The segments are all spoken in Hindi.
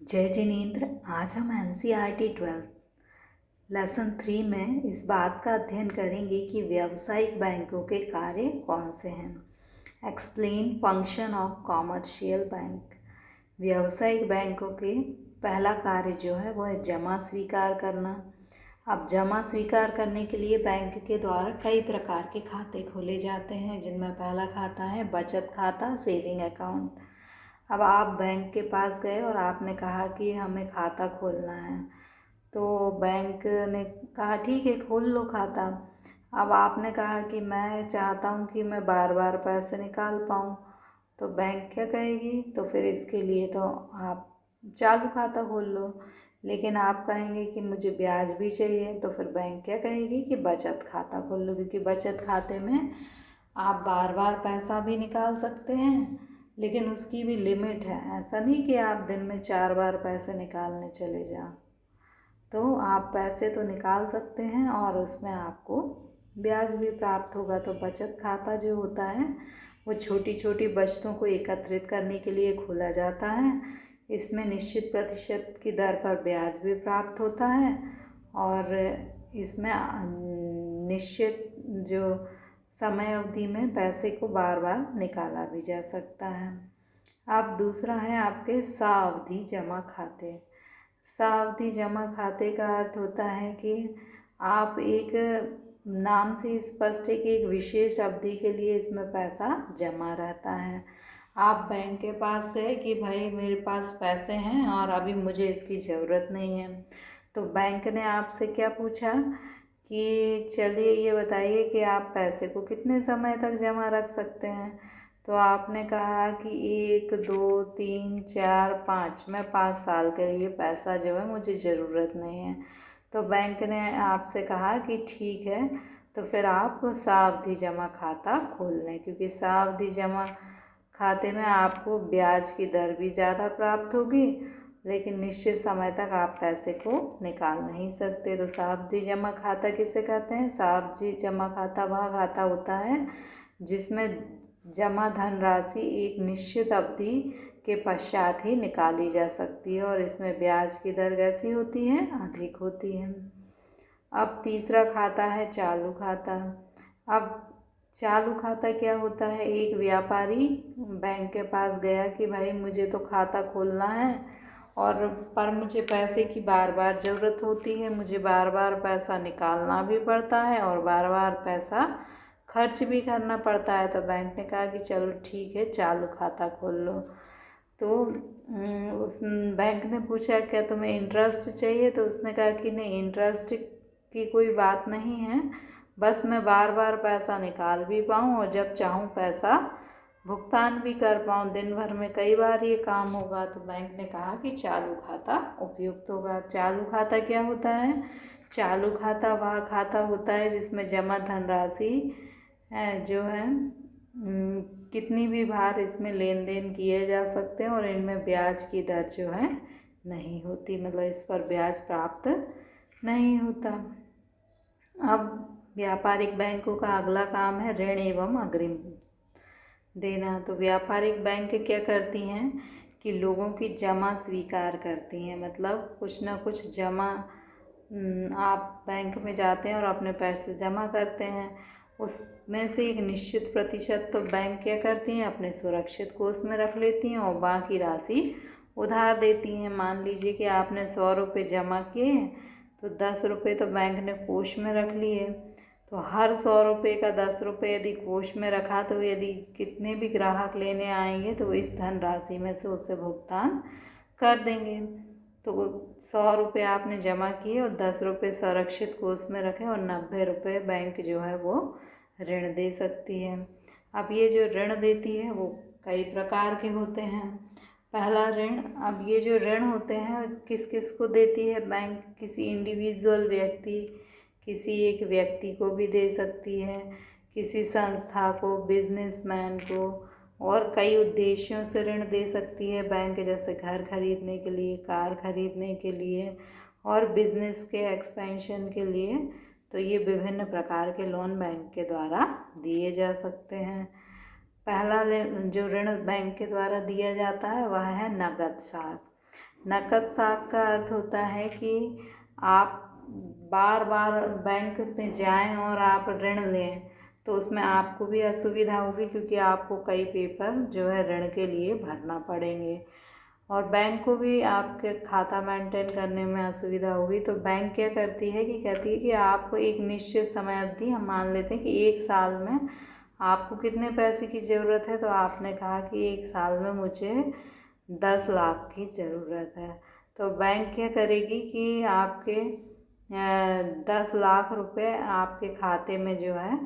जय जिनेन्द्र। आज हम NCERT 12 लेसन 3 में इस बात का अध्ययन करेंगे कि व्यावसायिक बैंकों के कार्य कौन से हैं। Explain function of commercial bank. व्यावसायिक बैंकों के पहला कार्य जो है वो है जमा स्वीकार करना। अब जमा स्वीकार करने के लिए बैंक के द्वारा कई प्रकार के खाते खोले जाते हैं, जिनमें पहला खाता है बचत खाता, सेविंग अकाउंट। अब आप बैंक के पास गए और आपने कहा कि हमें खाता खोलना है, तो बैंक ने कहा ठीक है खोल लो खाता। अब आपने कहा कि मैं चाहता हूँ कि मैं बार बार पैसे निकाल पाऊँ, तो बैंक क्या कहेगी, तो फिर इसके लिए तो आप चालू खाता खोल लो। लेकिन आप कहेंगे कि मुझे ब्याज भी चाहिए, तो फिर बैंक क्या कहेगी कि बचत खाता खोल लो, क्योंकि बचत खाते में आप बार बार पैसा भी निकाल सकते हैं, लेकिन उसकी भी लिमिट है। ऐसा नहीं कि आप दिन में 4 बार पैसे निकालने चले जाओ। तो आप पैसे तो निकाल सकते हैं और उसमें आपको ब्याज भी प्राप्त होगा। तो बचत खाता जो होता है वो छोटी छोटी बचतों को एकत्रित करने के लिए खोला जाता है। इसमें निश्चित प्रतिशत की दर पर ब्याज भी प्राप्त होता है और इसमें निश्चित जो समय अवधि में पैसे को बार बार निकाला भी जा सकता है। अब दूसरा है आपके सावधि जमा खाते। सावधि जमा खाते का अर्थ होता है कि आप एक नाम से स्पष्ट है कि एक विशेष अवधि के लिए इसमें पैसा जमा रहता है। आप बैंक के पास गए कि भाई मेरे पास पैसे हैं और अभी मुझे इसकी ज़रूरत नहीं है, तो बैंक ने आपसे क्या पूछा कि चलिए ये बताइए कि आप पैसे को कितने समय तक जमा रख सकते हैं। तो आपने कहा कि 1, 2, 3, 4, 5, मैं 5 साल के लिए पैसा जो है मुझे ज़रूरत नहीं है। तो बैंक ने आपसे कहा कि ठीक है, तो फिर आप सावधि जमा खाता खोल लें, क्योंकि सावधि जमा खाते में आपको ब्याज की दर भी ज़्यादा प्राप्त होगी, लेकिन निश्चित समय तक आप पैसे को निकाल नहीं सकते। तो सावधि जमा खाता किसे कहते हैं? सावधि जमा खाता वह खाता होता है जिसमें जमा धनराशि एक निश्चित अवधि के पश्चात ही निकाली जा सकती है और इसमें ब्याज की दर कैसी होती है? अधिक होती है। अब तीसरा खाता है चालू खाता। अब चालू खाता क्या होता है? एक व्यापारी बैंक के पास गया कि भाई मुझे तो खाता खोलना है और पर मुझे पैसे की बार बार ज़रूरत होती है, मुझे बार बार पैसा निकालना भी पड़ता है और बार बार पैसा खर्च भी करना पड़ता है। तो बैंक ने कहा कि चलो ठीक है चालू खाता खोल लो। तो उस बैंक ने पूछा क्या तुम्हें इंटरेस्ट चाहिए? तो उसने कहा कि नहीं, इंटरेस्ट की कोई बात नहीं है, बस मैं बार बार पैसा निकाल भी पाऊँ और जब चाहूँ पैसा भुगतान भी कर पाऊँ, दिन भर में कई बार ये काम होगा। तो बैंक ने कहा कि चालू खाता उपयुक्त होगा। चालू खाता क्या होता है? चालू खाता वह खाता होता है जिसमें जमा धनराशि जो है कितनी भी बार इसमें लेन देन किए जा सकते हैं और इनमें ब्याज की दर जो है नहीं होती, मतलब इस पर ब्याज प्राप्त नहीं होता। अब व्यापारिक बैंकों का अगला काम है ऋण एवं अग्रिम देना। तो व्यापारिक बैंक क्या करती हैं कि लोगों की जमा स्वीकार करती हैं, मतलब कुछ ना कुछ जमा आप बैंक में जाते हैं और अपने पैसे जमा करते हैं, उसमें से एक निश्चित प्रतिशत तो बैंक क्या करती हैं अपने सुरक्षित कोष में रख लेती हैं और बाकी राशि उधार देती हैं। मान लीजिए कि आपने 100 रुपये जमा किए, तो 10 रुपये तो बैंक ने कोष में रख लिए। तो हर 100 रुपये का 10 रुपये यदि कोष में रखा, तो यदि कितने भी ग्राहक लेने आएंगे तो इस धनराशि में से उसे भुगतान कर देंगे। तो 100 रुपये आपने जमा किए और 10 रुपये संरक्षित कोष में रखे और 90 रुपये बैंक जो है वो ऋण दे सकती है। अब ये जो ऋण देती है वो कई प्रकार के होते हैं। पहला ऋण, अब ये जो ऋण होते हैं किस किस को देती है बैंक? किसी इंडिविजुअल व्यक्ति, किसी एक व्यक्ति को भी दे सकती है, किसी संस्था को, बिजनेसमैन को, और कई उद्देश्यों से ऋण दे सकती है बैंक, जैसे घर खरीदने के लिए, कार खरीदने के लिए और बिजनेस के एक्सपेंशन के लिए। तो ये विभिन्न प्रकार के लोन बैंक के द्वारा दिए जा सकते हैं। पहला जो ऋण बैंक के द्वारा दिया जाता है वह है नगद साख। नकद साख का अर्थ होता है कि आप बार बार बैंक में जाएं और आप ऋण लें, तो उसमें आपको भी असुविधा होगी क्योंकि आपको कई पेपर जो है ऋण के लिए भरना पड़ेंगे और बैंक को भी आपके खाता मेंटेन करने में असुविधा होगी। तो बैंक क्या करती है कि कहती है कि आपको एक निश्चित समय अवधि, हम मान लेते हैं कि 1 साल में आपको कितने पैसे की ज़रूरत है, तो आपने कहा कि 1 साल में मुझे 10 लाख की ज़रूरत है। तो बैंक क्या करेगी कि आपके 10 लाख रुपए आपके खाते में जो है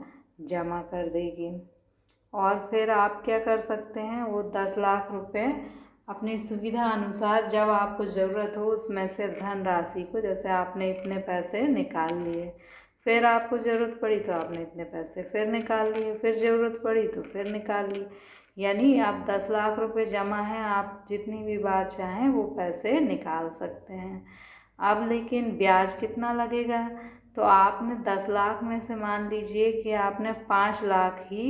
जमा कर देगी और फिर आप क्या कर सकते हैं, वो 10 लाख रुपए अपनी सुविधा अनुसार जब आपको ज़रूरत हो उसमें से धनराशि को, जैसे आपने इतने पैसे निकाल लिए, फिर आपको ज़रूरत पड़ी तो आपने इतने पैसे फिर निकाल लिए, फिर ज़रूरत पड़ी तो फिर निकाल लिए, यानी आप 10 लाख रुपए जमा हैं, आप जितनी भी बार चाहें वो पैसे निकाल सकते हैं। अब लेकिन ब्याज कितना लगेगा, तो आपने 10 लाख में से मान लीजिए कि आपने 5 लाख ही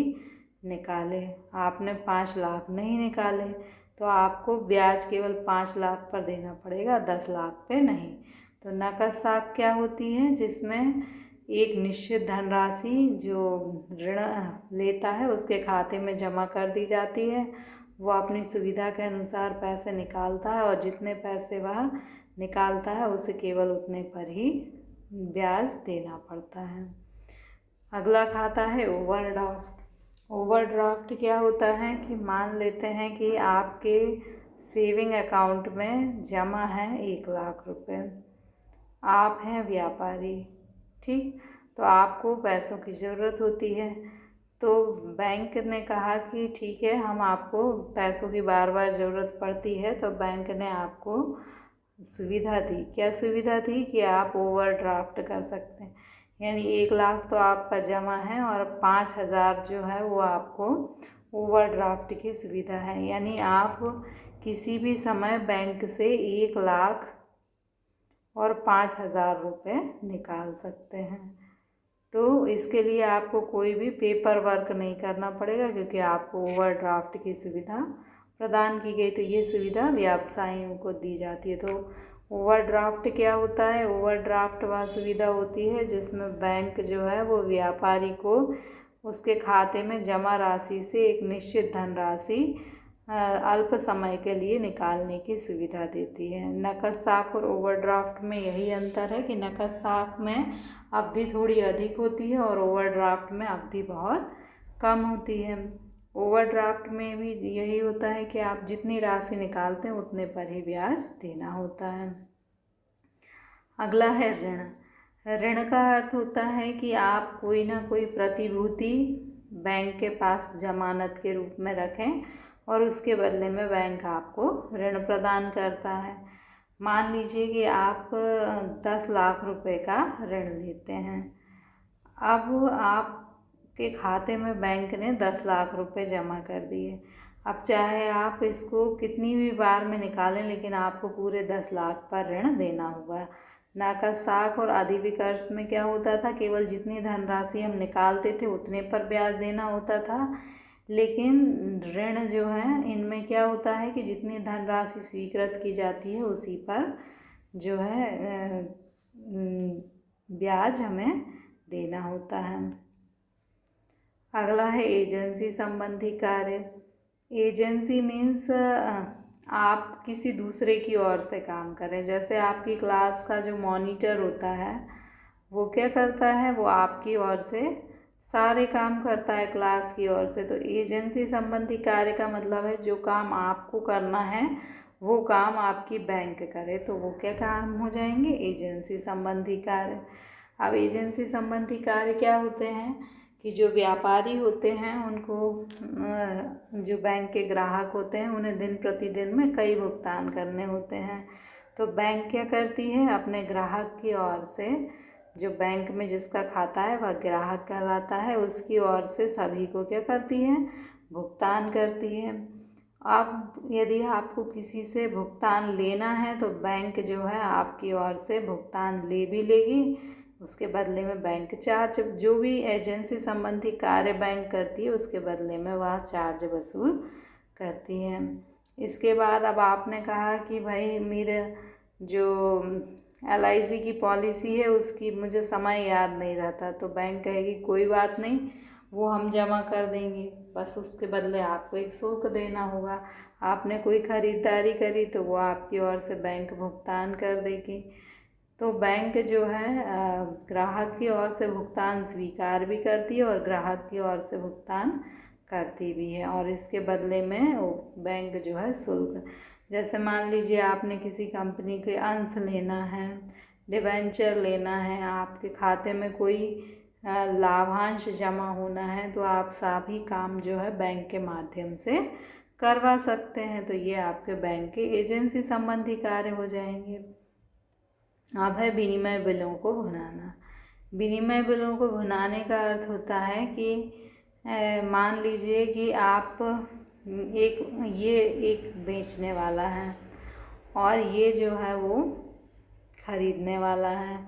निकाले, आपने 5 लाख नहीं निकाले, तो आपको ब्याज केवल 5 लाख पर देना पड़ेगा, 10 लाख पे नहीं। तो नकद साख क्या होती है, जिसमें एक निश्चित धनराशि जो ऋण लेता है उसके खाते में जमा कर दी जाती है, वो अपनी सुविधा के अनुसार पैसे निकालता है और जितने पैसे वह निकालता है उसे केवल उतने पर ही ब्याज देना पड़ता है। अगला खाता है ओवरड्राफ्ट। ओवरड्राफ्ट क्या होता है कि मान लेते हैं कि आपके सेविंग अकाउंट में जमा है 1 लाख रुपए, आप हैं व्यापारी, ठीक, तो आपको पैसों की ज़रूरत होती है, तो बैंक ने कहा कि ठीक है, हम आपको पैसों की बार बार ज़रूरत पड़ती है, तो बैंक ने आपको सुविधा दी। क्या सुविधा दी कि आप ओवरड्राफ्ट कर सकते हैं, यानी 1 लाख तो आपका जमा है और 5,000 जो है वो आपको ओवरड्राफ्ट की सुविधा है, यानी आप किसी भी समय बैंक से 1 लाख और 5,000 रुपये निकाल सकते हैं। तो इसके लिए आपको कोई भी पेपर वर्क नहीं करना पड़ेगा क्योंकि आपको ओवरड्राफ्ट की सुविधा प्रदान की गई। तो ये सुविधा व्यवसायियों को दी जाती है। तो ओवरड्राफ्ट क्या होता है, ओवरड्राफ्ट वह सुविधा होती है जिसमें बैंक जो है वो व्यापारी को उसके खाते में जमा राशि से एक निश्चित धनराशि अल्प समय के लिए निकालने की सुविधा देती है। नकद साख और ओवरड्राफ्ट में यही अंतर है कि नकद साख में अवधि थोड़ी अधिक होती है और ओवरड्राफ्ट में अवधि बहुत कम होती है। ओवरड्राफ्ट में भी यही होता है कि आप जितनी राशि निकालते हैं उतने पर ही ब्याज देना होता है। अगला है ऋण। ऋण का अर्थ होता है कि आप कोई ना कोई प्रतिभूति बैंक के पास जमानत के रूप में रखें और उसके बदले में बैंक आपको ऋण प्रदान करता है। मान लीजिए कि आप 10 लाख रुपए का ऋण लेते हैं। अब आपके खाते में बैंक ने 10 लाख रुपए जमा कर दिए। अब चाहे आप इसको कितनी भी बार में निकालें, लेकिन आपको पूरे 10 लाख पर ऋण देना होगा। नकद साख और अधिविकर्ष में क्या होता था, केवल जितनी धनराशि हम निकालते थे उतने पर ब्याज देना होता था, लेकिन ऋण जो है इनमें क्या होता है कि जितनी धनराशि स्वीकृत की जाती है उसी पर जो है ब्याज हमें देना होता है। अगला है एजेंसी संबंधी कार्य। एजेंसी मीन्स आप किसी दूसरे की ओर से काम करें। जैसे आपकी क्लास का जो मॉनिटर होता है वो क्या करता है, वो आपकी ओर से सारे काम करता है क्लास की ओर से। तो एजेंसी संबंधी कार्य का मतलब है जो काम आपको करना है वो काम आपकी बैंक करे, तो वो क्या काम हो जाएंगे, एजेंसी संबंधी कार्य। अब एजेंसी संबंधी कार्य क्या होते हैं कि जो व्यापारी होते हैं उनको जो बैंक के ग्राहक होते हैं उन्हें दिन प्रतिदिन में कई भुगतान करने होते हैं। तो बैंक क्या करती है, अपने ग्राहक की ओर से, जो बैंक में जिसका खाता है वह ग्राहक कहलाता है, उसकी ओर से सभी को क्या करती है, भुगतान करती है। अब यदि आपको किसी से भुगतान लेना है तो बैंक जो है आपकी ओर से भुगतान ले भी लेगी, उसके बदले में बैंक चार्ज, जो भी एजेंसी संबंधी कार्य बैंक करती है उसके बदले में वह चार्ज वसूल करती है। इसके बाद अब आपने कहा कि भाई मेरे जो LIC की पॉलिसी है उसकी मुझे समय याद नहीं रहता, तो बैंक कहेगी कोई बात नहीं, वो हम जमा कर देंगे, बस उसके बदले आपको एक शुल्क देना होगा। आपने कोई ख़रीदारी करी तो वो आपकी ओर से बैंक भुगतान कर देगी। तो बैंक जो है ग्राहक की ओर से भुगतान स्वीकार भी करती है और ग्राहक की ओर से भुगतान करती भी है, और इसके बदले में वो बैंक जो है शुल्क, जैसे मान लीजिए आपने किसी कंपनी के अंश लेना है, डिबेंचर लेना है, आपके खाते में कोई लाभांश जमा होना है, तो आप सभी काम जो है बैंक के माध्यम से करवा सकते हैं। तो ये आपके बैंक के एजेंसी संबंधी कार्य हो जाएंगे। अब है विनिमय बिलों को भुनाना। विनिमय बिलों को भुनाने का अर्थ होता है कि मान लीजिए कि आप एक बेचने वाला है और ये जो है वो खरीदने वाला है।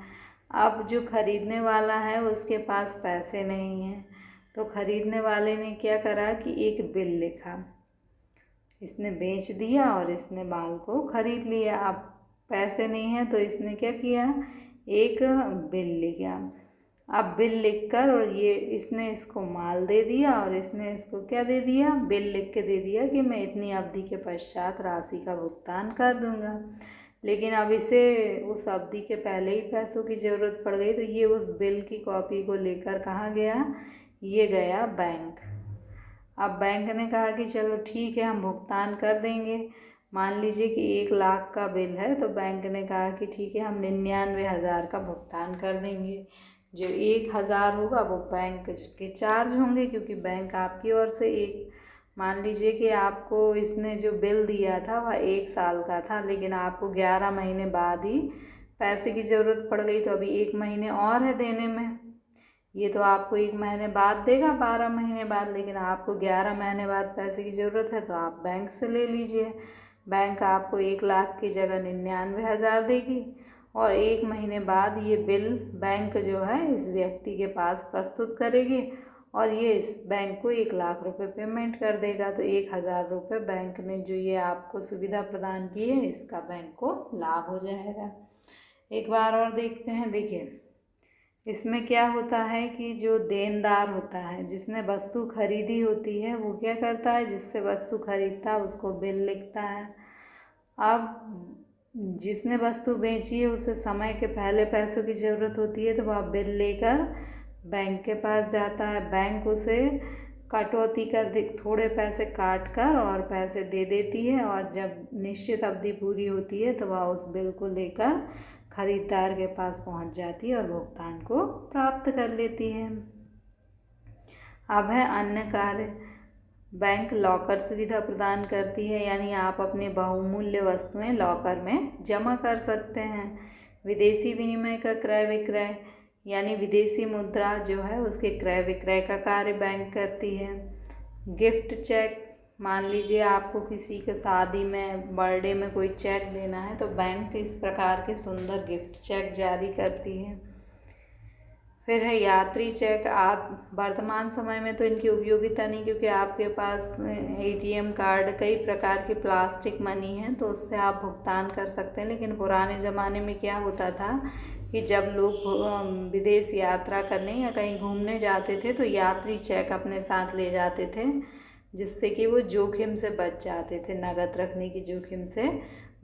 अब जो खरीदने वाला है उसके पास पैसे नहीं हैं, तो खरीदने वाले ने क्या करा कि एक बिल लिखा, इसने बेच दिया और इसने माल को खरीद लिया। अब पैसे नहीं हैं तो इसने क्या किया, एक बिल लिखा। अब बिल लिखकर और ये इसने इसको माल दे दिया और इसने इसको क्या दे दिया, बिल लिख के दे दिया कि मैं इतनी अवधि के पश्चात राशि का भुगतान कर दूंगा। लेकिन अब इसे उस अवधि के पहले ही पैसों की ज़रूरत पड़ गई, तो ये उस बिल की कॉपी को लेकर कहाँ गया, ये गया बैंक। अब बैंक ने कहा कि चलो ठीक है हम भुगतान कर देंगे। मान लीजिए कि 1 लाख का बिल है, तो बैंक ने कहा कि ठीक है हम 99,000 का भुगतान कर देंगे। जो 1,000 होगा वो बैंक के चार्ज होंगे, क्योंकि बैंक आपकी ओर से मान लीजिए कि आपको इसने जो बिल दिया था वह 1 साल का था, लेकिन आपको 11 महीने बाद ही पैसे की ज़रूरत पड़ गई, तो अभी 1 महीने और है देने में। ये तो आपको 1 महीने बाद देगा, 12 महीने बाद, लेकिन आपको 11 महीने बाद पैसे की ज़रूरत है, तो आप बैंक से ले लीजिए। बैंक आपको 1 लाख की जगह 99,000 देगी और 1 महीने बाद ये बिल बैंक जो है इस व्यक्ति के पास प्रस्तुत करेगी और ये इस बैंक को 1 लाख रुपए पेमेंट कर देगा। तो 1,000 रुपये बैंक ने जो ये आपको सुविधा प्रदान की है, इसका बैंक को लाभ हो जाएगा। एक बार और देखते हैं। देखिए इसमें क्या होता है कि जो देनदार होता है, जिसने वस्तु खरीदी होती है, वो क्या करता है, जिससे वस्तु खरीदता है उसको बिल लिखता है। अब जिसने वस्तु बेची है उसे समय के पहले पैसों की ज़रूरत होती है, तो वह बिल लेकर बैंक के पास जाता है। बैंक उसे कटौती कर थोड़े पैसे काट कर और पैसे दे देती है, और जब निश्चित अवधि पूरी होती है तो वह उस बिल को लेकर खरीदार के पास पहुंच जाती है और भुगतान को प्राप्त कर लेती है। अब है अन्य कार्य। बैंक लॉकर सुविधा प्रदान करती है, यानी आप अपने बहुमूल्य वस्तुएं लॉकर में जमा कर सकते हैं। विदेशी विनिमय का क्रय विक्रय, यानी विदेशी मुद्रा जो है उसके क्रय विक्रय का कार्य बैंक करती है। गिफ्ट चेक, मान लीजिए आपको किसी के शादी में, बर्थडे में कोई चेक देना है, तो बैंक इस प्रकार के सुंदर गिफ्ट चेक जारी करती है। फिर है यात्री चेक। आप वर्तमान समय में तो इनकी उपयोगिता नहीं, क्योंकि आपके पास ATM कार्ड, कई प्रकार की प्लास्टिक मनी है, तो उससे आप भुगतान कर सकते हैं। लेकिन पुराने ज़माने में क्या होता था कि जब लोग विदेश यात्रा करने या कहीं घूमने जाते थे तो यात्री चेक अपने साथ ले जाते थे, जिससे कि वो जोखिम से बच जाते थे, नकद रखने की जोखिम से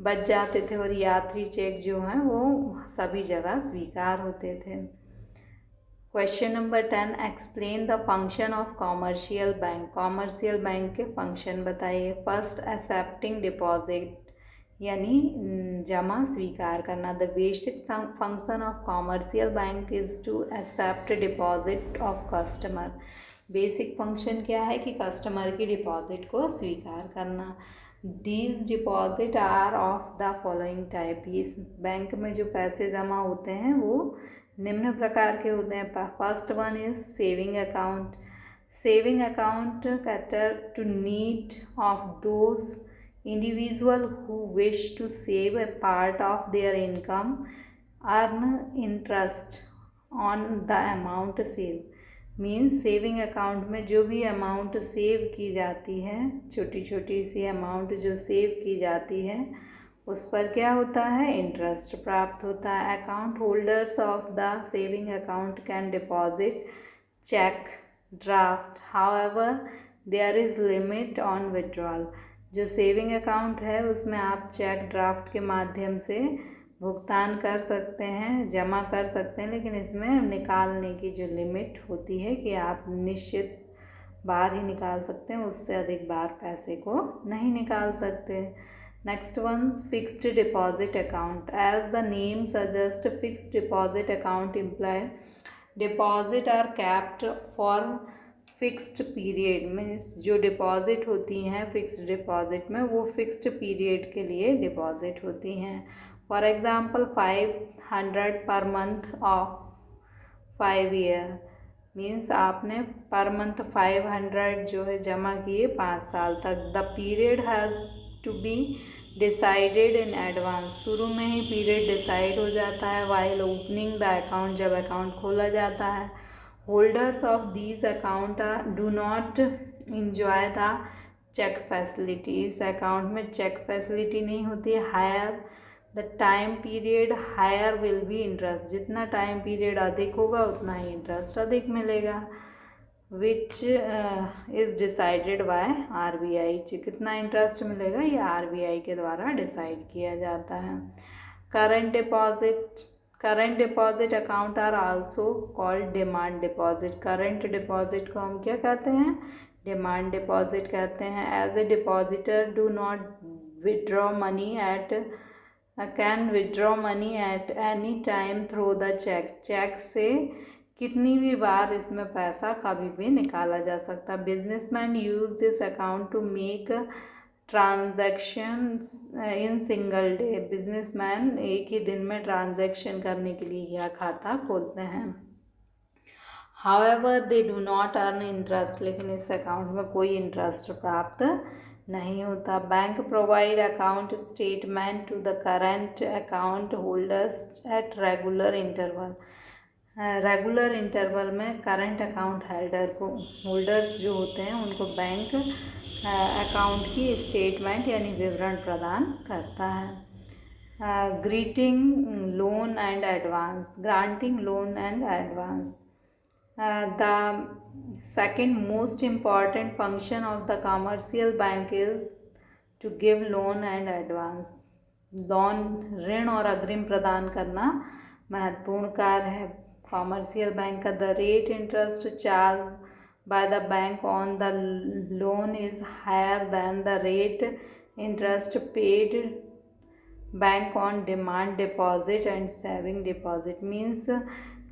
बच जाते थे, और यात्री चेक जो हैं वो सभी जगह स्वीकार होते थे। Question number 10, explain the function of commercial bank. Commercial bank के फंक्शन बताइए। फर्स्ट, एक्सेप्टिंग डिपॉजिट, यानी जमा स्वीकार करना। The basic function of commercial bank is to accept deposit of customer. Basic function क्या है कि कस्टमर की डिपॉजिट को स्वीकार करना। These deposit are of the following type. इस बैंक में जो पैसे जमा होते हैं वो निम्न प्रकार के होते हैं। First one is saving account. Saving account cater to need of those individual who wish to save a part of their income, earn interest on the amount saved. Means saving account में जो भी अमाउंट सेव की जाती है, छोटी छोटी सी अमाउंट जो सेव की जाती है, उस पर क्या होता है, इंटरेस्ट प्राप्त होता है। Account holders of the saving account can deposit cheque, draft, however there is limit on withdrawal. जो सेविंग अकाउंट है उसमें आप चेक, ड्राफ्ट के माध्यम से भुगतान कर सकते हैं, जमा कर सकते हैं, लेकिन इसमें निकालने की जो लिमिट होती है कि आप निश्चित बार ही निकाल सकते हैं, उससे अधिक बार पैसे को नहीं निकाल सकते। Next one, fixed deposit account. As the name suggest, fixed deposit account imply deposit are kept for fixed period. Means जो डिपॉजिट होती हैं फिक्स्ड डिपॉजिट में, वो फिक्स्ड पीरियड के लिए डिपॉजिट होती हैं। For example 500 per month of 5 year. Means आपने पर मंथ 500 जो है जमा किए 5 साल तक। The period has to be decided in advance. शुरू में ही पीरियड डिसाइड हो जाता है। वाइल ओपनिंग द अकाउंट, जब अकाउंट खोला जाता है। Holders of these account do not enjoy the cheque facility. इस अकाउंट में चेक फैसिलिटी नहीं होती है। Higher the time period higher will be interest. जितना टाइम पीरियड अधिक होगा उतना ही इंटरेस्ट अधिक मिलेगा। Which is decided by RBI। कितना इंटरेस्ट मिलेगा ये RBI के द्वारा डिसाइड किया जाता है। Current deposit account are also called demand deposit. Current deposit को हम क्या कहते हैं, डिमांड डिपॉजिट कहते हैं। As a depositor do not withdraw money at can withdraw money at any time through the cheque. Cheque से कितनी भी बार इसमें पैसा कभी भी निकाला जा सकता। Businessman use this account to make transaction in single day. Businessman एक ही दिन में ट्रांजैक्शन करने के लिए यह खाता खोलते हैं। However they do not earn interest. लेकिन इस अकाउंट में कोई इंटरेस्ट प्राप्त नहीं होता। Bank provide account statement to the current account holders at regular interval. Regular interval में करंट अकाउंट होल्डर्स जो होते हैं उनको बैंक अकाउंट की स्टेटमेंट यानी विवरण प्रदान करता है। Greeting loan and advance, granting loan and advance. The second most important function of the commercial bank is to give loan and advance. Loan, ऋण और अग्रिम प्रदान करना महत्वपूर्ण कार्य है कॉमर्शियल बैंक का। The rate interest charge by the bank on the loan is higher than the rate interest paid bank on demand deposit and saving deposit. Means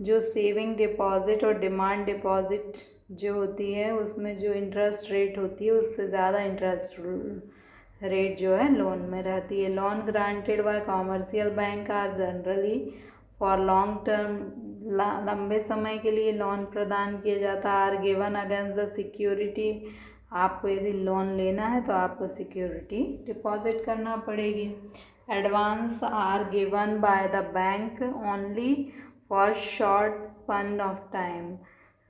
जो सेविंग डिपॉजिट और डिमांड डिपॉजिट जो होती है उसमें जो इंटरेस्ट रेट होती है उससे ज़्यादा इंटरेस्ट रेट जो है लोन में रहती है। Loan granted by commercial bank are generally for long term. लंबे समय के लिए लोन प्रदान किया जाता है। Are given against the security. आपको यदि लोन लेना है तो आपको सिक्योरिटी डिपॉजिट करना पड़ेगी। Advance are given by the bank only for short span of time.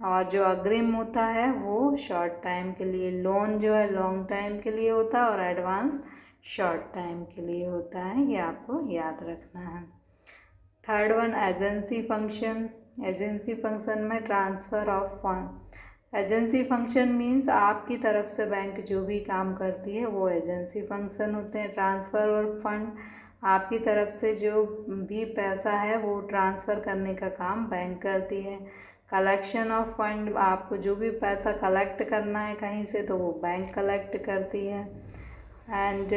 और जो अग्रिम होता है वो शॉर्ट टाइम के लिए। लोन जो है लॉन्ग टाइम के लिए होता है और एडवांस शॉर्ट टाइम के लिए होता है, ये आपको याद रखना है। Third one, agency function. Agency function में transfer of fund. Agency function means आपकी तरफ से बैंक जो भी काम करती है वो एजेंसी फंक्शन होते हैं। ट्रांसफ़र और फंड, आपकी तरफ से जो भी पैसा है वो ट्रांसफ़र करने का काम बैंक करती है। कलेक्शन ऑफ फंड, आपको जो भी पैसा कलेक्ट करना है कहीं से तो वो बैंक कलेक्ट करती है। And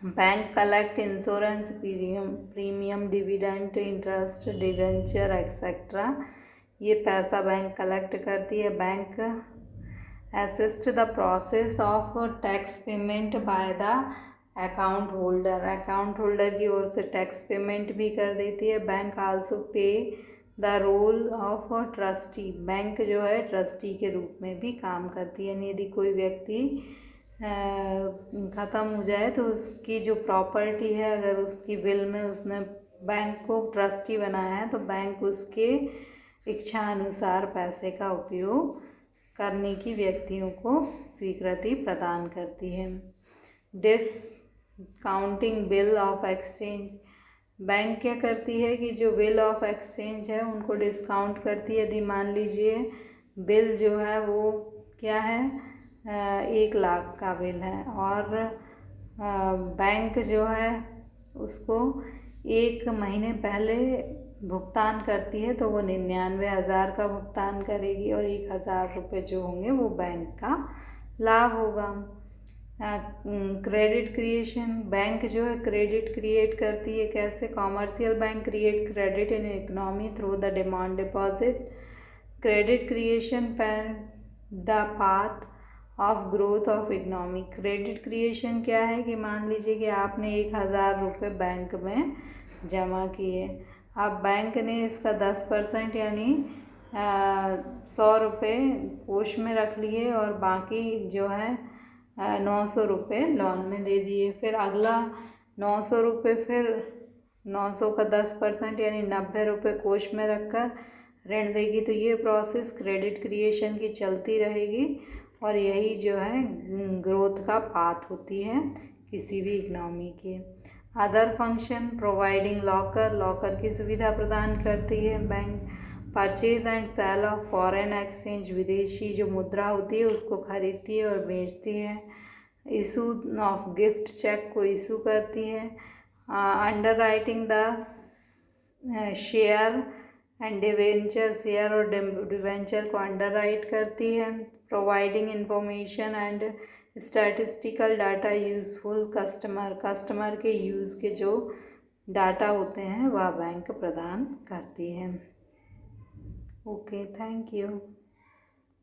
bank collect insurance premium, dividend, interest, debenture etcetera. ये पैसा बैंक कलेक्ट करती है। Bank assist the process of tax payment by the account holder. Account holder की ओर से टैक्स पेमेंट भी कर देती है। Bank also play the role of trustee. Bank जो है ट्रस्टी के रूप में भी काम करती है। यदि कोई व्यक्ति ख़त्म हो जाए तो उसकी जो प्रॉपर्टी है अगर उसकी विल में उसने बैंक को ट्रस्टी बनाया है तो बैंक उसके इच्छा अनुसार पैसे का उपयोग करने की व्यक्तियों को स्वीकृति प्रदान करती है। Discounting bill of exchange, bank क्या करती है कि जो बिल ऑफ एक्सचेंज है उनको डिस्काउंट करती है। यदि मान लीजिए बिल जो है वो क्या है 1,00,000 का बिल है और बैंक जो है उसको 1 महीने पहले भुगतान करती है तो वो 99,000 का भुगतान करेगी और 1,000 रुपये जो होंगे वो बैंक का लाभ होगा। क्रेडिट क्रिएशन, बैंक जो है क्रेडिट क्रिएट करती है। कैसे? Commercial bank create credit in economy through the demand deposit. Credit creation pan the path of growth of economy. Credit creation क्या है कि मान लीजिए कि आपने 1,000 रुपये बैंक में जमा किए, अब बैंक ने इसका 10% यानी 100 रुपये कोष में रख लिए और बाकी जो है 900 रुपये लोन में दे दिए। फिर अगला 900 रुपये, फिर 900 का 10% यानी 90 रुपये कोष में रखकर ऋण देगी। तो ये प्रोसेस क्रेडिट क्रिएशन की चलती रहेगी और यही जो है ग्रोथ का पाथ होती है किसी भी इकनॉमी के। Other function, providing locker, locker की सुविधा प्रदान करती है bank. Purchase and sale of foreign exchange, विदेशी जो मुद्रा होती है उसको खरीदती है और बेचती है। इशू ऑफ गिफ्ट, चेक को इशू करती है। Under writing the share and debenture, share और डिवेंचर को अंडर राइट करती है। Providing information and statistical data useful customer, customer के यूज़ के जो डाटा होते हैं वह बैंक प्रदान करती है। Okay, thank you.